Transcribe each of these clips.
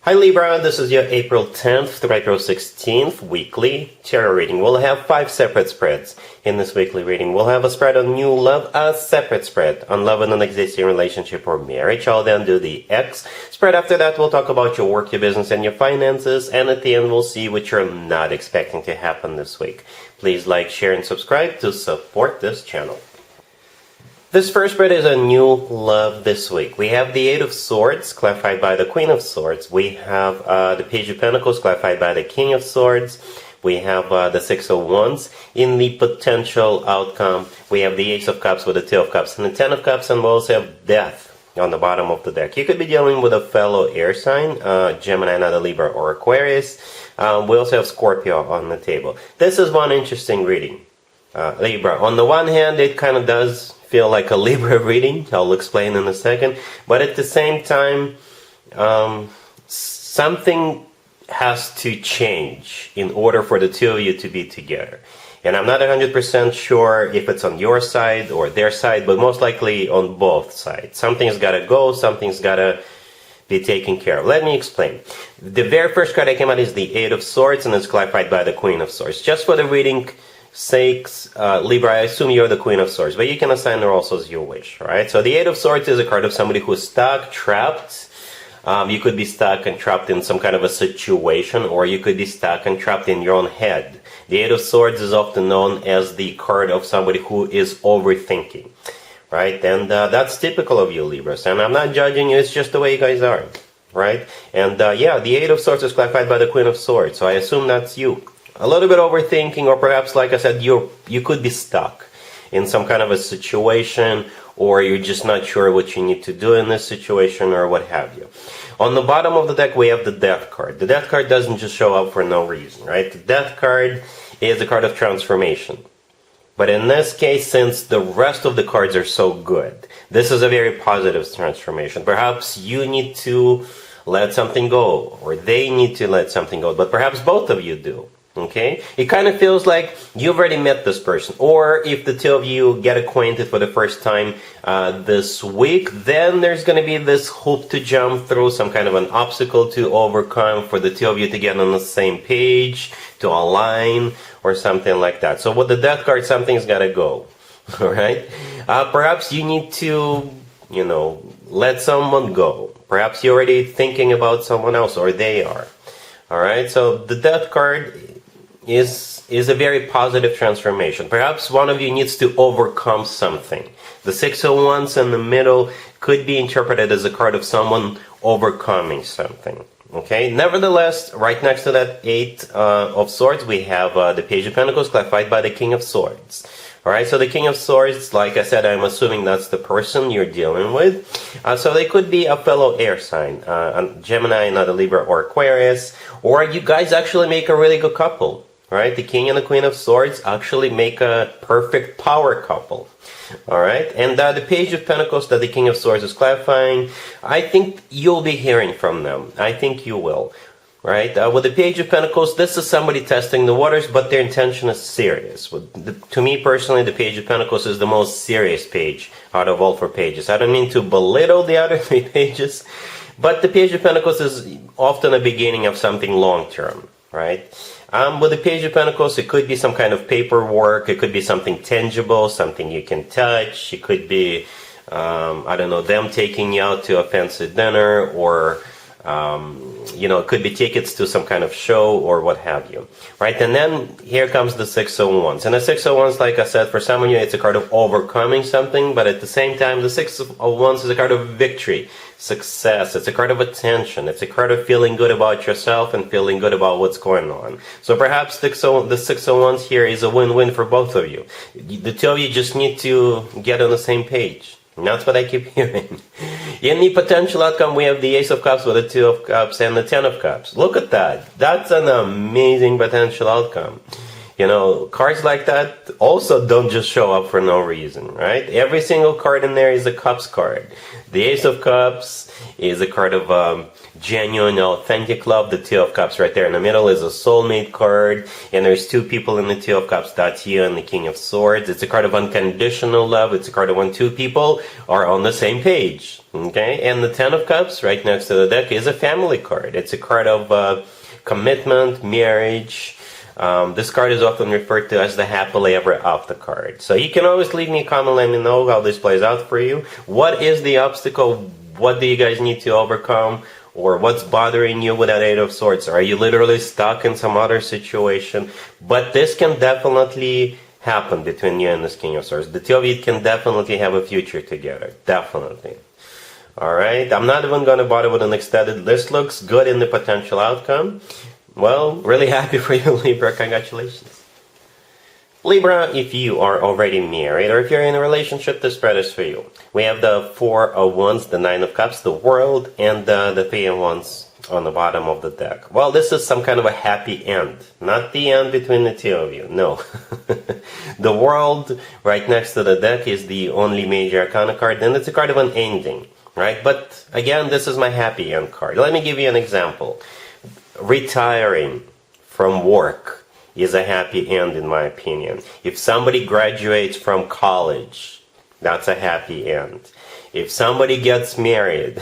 Hi Libra, this is your April 10th to April 16th weekly tarot reading. We'll have 5 separate spreads in this weekly reading. We'll have a spread on new love, a separate spread on love in an existing relationship or marriage. I'll then do the X spread. After that, we'll talk about your work, your business, and your finances. And at the end, we'll see what you're not expecting to happen this week. Please like, share, and subscribe to support this channel. This first spread is a new love this week. We have the Eight of Swords, clarified by the Queen of Swords. We have the Page of Pentacles, clarified by the King of Swords. We have the Six of Wands. In the potential outcome, we have the Ace of Cups with the Two of Cups and the Ten of Cups, and we also have Death on the bottom of the deck. You could be dealing with a fellow air sign, Gemini, not a Libra, or Aquarius. We also have Scorpio on the table. This is one interesting reading. Libra. On the one hand, it kind of does feel like a Libra reading. I'll explain in a second. But at the same time, something has to change in order for the two of you to be together. And I'm not 100% sure if it's on your side or their side, but most likely on both sides. Something's got to go, something's got to be taken care of. Let me explain. The very first card that came out is the Eight of Swords, and it's clarified by the Queen of Swords. Just for the reading sakes, Libra, I assume you're the Queen of Swords, but you can assign her also as you wish, right? So the Eight of Swords is a card of somebody who's stuck, trapped. You could be stuck and trapped in some kind of a situation, or you could be stuck and trapped in your own head. The Eight of Swords is often known as the card of somebody who is overthinking, right? And that's typical of you, Libras. And I'm not judging you, it's just the way you guys are, right? And yeah, the Eight of Swords is clarified by the Queen of Swords, so I assume that's you. A little bit overthinking, or perhaps, like I said, you could be stuck in some kind of a situation, or you're just not sure what you need to do in this situation, or what have you. On the bottom of the deck, we have the Death card. The Death card doesn't just show up for no reason, right? The Death card is a card of transformation. But in this case, since the rest of the cards are so good, this is a very positive transformation. Perhaps you need to let something go, or they need to let something go, but perhaps both of you do. Okay, it kind of feels like you've already met this person, or if the two of you get acquainted for the first time this week, then there's going to be this hoop to jump through, some kind of an obstacle to overcome for the two of you to get on the same page, to align, or something like that. So with the Death card, something's got to go. All right, perhaps you need to, let someone go. Perhaps you're already thinking about someone else, or they are. All right, so the Death card is a very positive transformation. Perhaps one of you needs to overcome something. The Six of Wands in the middle could be interpreted as a card of someone overcoming something. Okay. Nevertheless, right next to that Eight of Swords, we have the Page of Pentacles, clarified by the King of Swords. All right. So the King of Swords, like I said, I'm assuming that's the person you're dealing with. So they could be a fellow air sign, Gemini, not a Libra or Aquarius, or you guys actually make a really good couple. Right, the King and the Queen of Swords actually make a perfect power couple. All right, and the Page of Pentacles that the King of Swords is clarifying, I think you'll be hearing from them. I think you will. Right, with the Page of Pentacles, this is somebody testing the waters, but their intention is serious. To me personally, the Page of Pentacles is the most serious page out of all 4 pages. I don't mean to belittle the other 3 pages, but the Page of Pentacles is often a beginning of something long-term. Right? With the Page of Pentacles, it could be some kind of paperwork. It could be something tangible, something you can touch. It could be, I don't know, them taking you out to a fancy dinner, or, it could be tickets to some kind of show or what have you. Right? And then here comes the Six of Wands. And the Six of Wands, like I said, for some of you, it's a card of overcoming something. But at the same time, the Six of Wands is a card of victory, success. It's a card of attention. It's a card of feeling good about yourself and feeling good about what's going on. So perhaps the Six of Wands here is a win-win for both of you. The two of you just need to get on the same page. And that's what I keep hearing. In the potential outcome, we have the Ace of Cups with the Two of Cups and the Ten of Cups. Look at that. That's an amazing potential outcome. You know, cards like that also don't just show up for no reason, right? Every single card in there is a Cups card. The Ace of Cups is a card of genuine, authentic love. The Two of Cups right there in the middle is a soulmate card. And there's two people in the Two of Cups. That's you and the King of Swords. It's a card of unconditional love. It's a card of when two people are on the same page. Okay? And the Ten of Cups right next to the deck is a family card. It's a card of commitment, marriage. This card is often referred to as the happily ever after card. So you can always leave me a comment, let me know how this plays out for you. What is the obstacle? What do you guys need to overcome? Or what's bothering you with that Eight of Swords? Are you literally stuck in some other situation? But this can definitely happen between you and this King of Swords. The two of you can definitely have a future together. Definitely. Alright, I'm not even going to bother with an extended list. Looks good in the potential outcome. Well, really happy for you, Libra. Congratulations. Libra, if you are already married or if you're in a relationship, this spread is for you. We have the Four of Wands, the Nine of Cups, the World, and the Three of Wands on the bottom of the deck. Well, this is some kind of a happy end. Not the end between the two of you, no. The World right next to the deck is the only major arcana card, and it's a card of an ending, right? But again, this is my happy end card. Let me give you an example. Retiring from work is a happy end in my opinion. If somebody graduates from college, that's a happy end. If somebody gets married,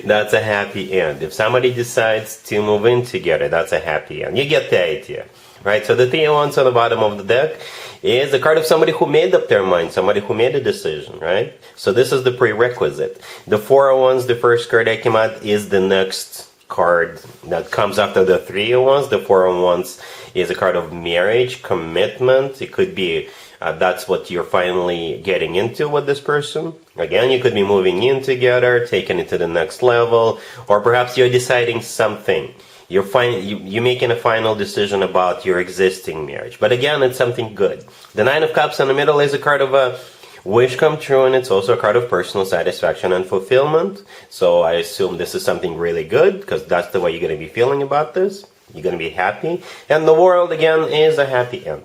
that's a happy end. If somebody decides to move in together, that's a happy end. You get the idea, right? So the Three of Wands on the bottom of the deck is the card of somebody who made up their mind, somebody who made a decision, right? So this is the prerequisite. The Four of Wands, the first card that came out, is the next card that comes after the Three of Wands. The Four of Wands is a card of marriage, commitment. It could be that's what you're finally getting into with this person. Again, you could be moving in together, taking it to the next level, or perhaps you're deciding something. You're making a final decision about your existing marriage. But again, it's something good. The Nine of Cups in the middle is a card of a wish come true, and it's also a card of personal satisfaction and fulfillment. So I assume this is something really good, because that's the way you're going to be feeling about this. You're going to be happy. And the World, again, is a happy end.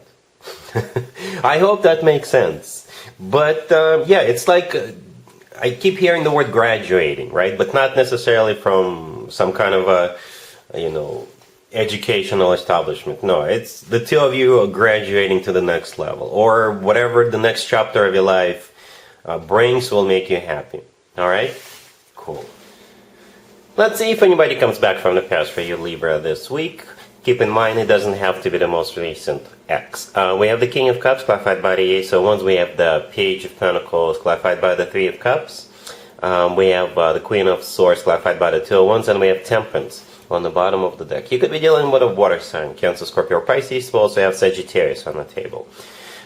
I hope that makes sense. But, yeah, it's like, I keep hearing the word graduating, right? But not necessarily from some kind of a, educational establishment. No, it's the two of you are graduating to the next level, or whatever the next chapter of your life brings will make you happy. Alright? Cool. Let's see if anybody comes back from the past for you, Libra, this week. Keep in mind, it doesn't have to be the most recent ex. We have the King of Cups, clarified by the Ace of Wands. We have the Page of Pentacles, clarified by the Three of Cups. We have the Queen of Swords, clarified by the Two of Wands. And we have Temperance on the bottom of the deck. You could be dealing with a water sign, Cancer, Scorpio, or Pisces. We also have Sagittarius on the table.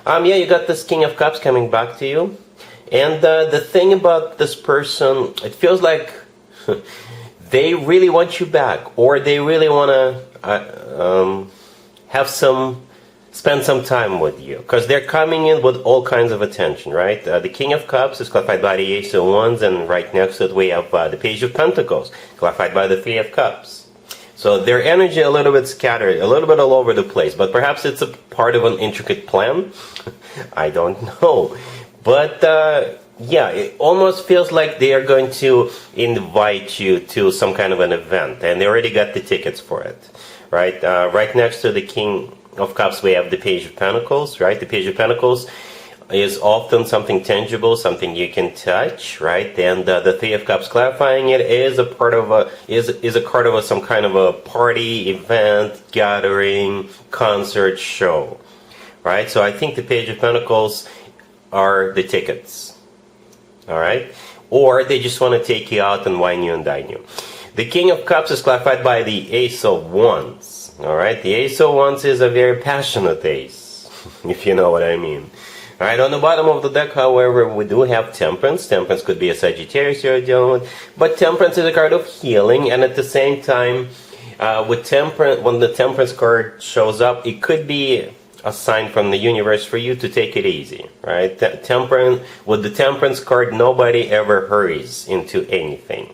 Yeah, you got this King of Cups coming back to you. And the thing about this person, it feels like they really want you back, or they really want to spend some time with you, because they're coming in with all kinds of attention, right? The King of Cups is clarified by the Ace of Wands, and right next to it we have the Page of Pentacles, clarified by the Three of Cups. So their energy a little bit scattered, a little bit all over the place, but perhaps it's a part of an intricate plan. I don't know. But yeah, it almost feels like they are going to invite you to some kind of an event, and they already got the tickets for it, right? Right next to the King of Cups we have the Page of Pentacles, right? The Page of Pentacles is often something tangible, something you can touch, right? And the Three of Cups, clarifying it, is a part of a card of some kind of a party, event, gathering, concert, show, right? So I think the Page of Pentacles are the tickets, all right? Or they just want to take you out and wine you and dine you. The King of Cups is clarified by the Ace of Wands, all right? The Ace of Wands is a very passionate ace, if you know what I mean. All right, on the bottom of the deck, however, we do have Temperance. Temperance could be a Sagittarius you're dealing with, but Temperance is a card of healing, and at the same time, with Temperance, when the Temperance card shows up, it could be a sign from the universe for you to take it easy, right? Temperance, with the Temperance card, nobody ever hurries into anything.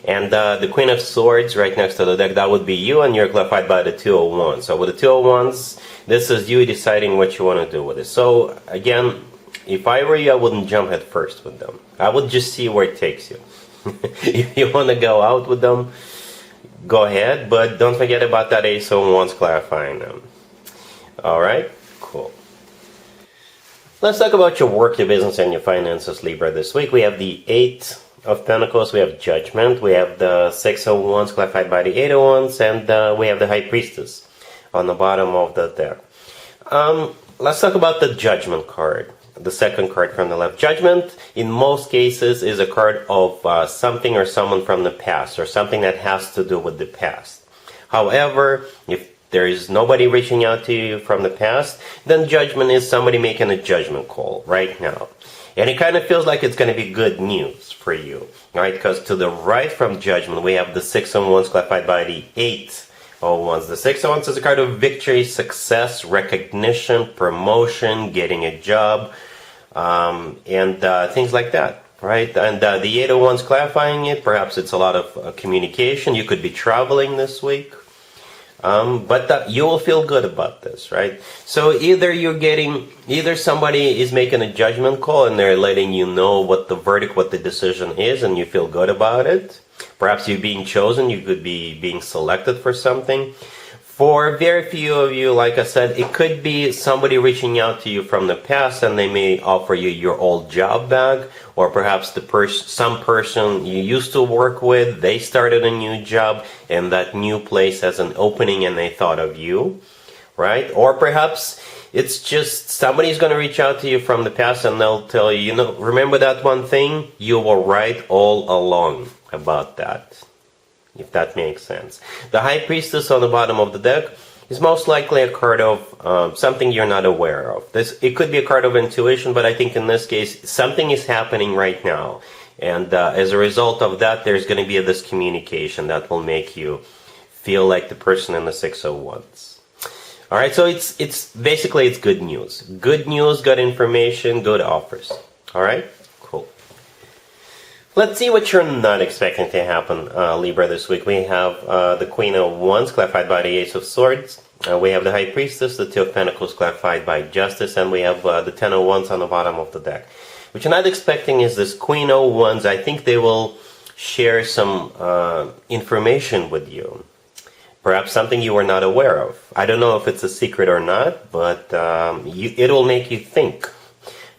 And the Queen of Swords right next to the deck, that would be you, and you're clarified by the Two of Wands. So with the Two of Wands, This is you deciding what you want to do with it. So again, if I were you, I wouldn't jump head first with them. I would just see where it takes you. If you want to go out with them, go ahead, but don't forget about that Ace of Wands clarifying them. Alright, cool. Let's talk about your work, your business, and your finances, Libra, this week. We have the Eight of Pentacles, we have Judgment, we have the Six of Wands clarified by the Eight of Wands, and we have the High Priestess on the bottom of the deck. Let's talk about the Judgment card. The second card from the left. Judgment, in most cases, is a card of something or someone from the past, or something that has to do with the past. However, if there is nobody reaching out to you from the past, then Judgment is somebody making a judgment call right now. And it kind of feels like it's going to be good news for you, right? Because to the right from Judgment, we have the Six of Wands clarified by the Eight of Wands. The Six of Wands is a card of victory, success, recognition, promotion, getting a job, and things like that, right? And the Eight of Wands clarifying it, perhaps it's a lot of communication. You could be traveling this week, but you will feel good about this, right? So either somebody is making a judgment call and they're letting you know what the verdict, what the decision is, and you feel good about it. Perhaps you're being chosen, you could be being selected for something. For very few of you, like I said, it could be somebody reaching out to you from the past, and they may offer you your old job back, or perhaps some person you used to work with, they started a new job, and that new place has an opening and they thought of you, right? Or perhaps it's just somebody's going to reach out to you from the past and they'll tell you, remember that one thing? You were right all along about that. If that makes sense. The High Priestess on the bottom of the deck is most likely a card of something you're not aware of. It could be a card of intuition, but I think in this case, something is happening right now. And as a result of that, there's going to be this communication that will make you feel like the person in the Six of Wands. Alright, so it's basically it's good news. Good news, good information, good offers. Alright? Let's see what you're not expecting to happen, Libra, this week. We have the Queen of Wands clarified by the Ace of Swords. We have the High Priestess, the Two of Pentacles clarified by Justice, and we have the Ten of Wands on the bottom of the deck. What you're not expecting is this Queen of Wands. I think they will share some information with you. Perhaps something you were not aware of. I don't know if it's a secret or not, but it will make you think.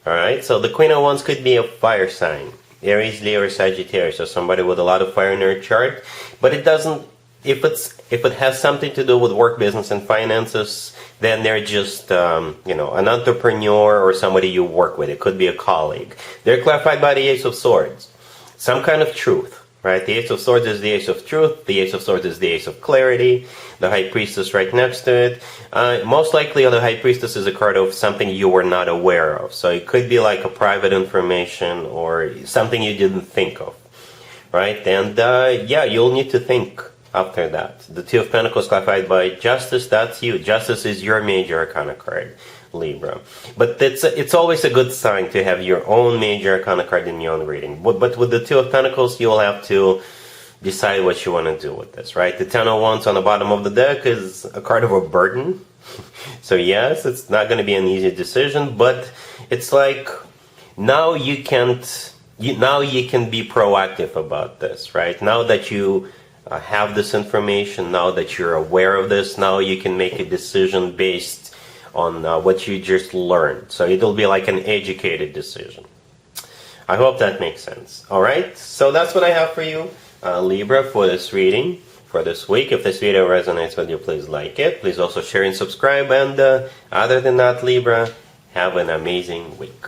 Alright, so the Queen of Wands could be a fire sign. Aries, Leo, or Sagittarius, or somebody with a lot of fire in their chart. But it doesn't, if it has something to do with work, business, and finances, then they're just, an entrepreneur or somebody you work with. It could be a colleague. They're clarified by the Ace of Swords. Some kind of truth, right? The Ace of Swords is the Ace of Truth. The Ace of Swords is the Ace of Clarity. The High Priestess right next to it. Most likely, the High Priestess is a card of something you were not aware of. So it could be like a private information or something you didn't think of, right? And you'll need to think after that. The Two of Pentacles clarified by Justice, that's you. Justice is your major arcana card, Libra. But it's always a good sign to have your own major arcana card in your own reading. But with the Two of Pentacles, you will have to decide what you want to do with this, right? The Ten of Wands on the bottom of the deck is a card of a burden. So yes, it's not going to be an easy decision, but it's like now you can be proactive about this, right? Now that you have this information, now that you're aware of this, now you can make a decision based on what you just learned. So it'll be like an educated decision. I hope that makes sense. All right, so that's what I have for you, Libra, for this reading for this week. If this video resonates with you, please like it. Please also share and subscribe. And other than that, Libra, have an amazing week.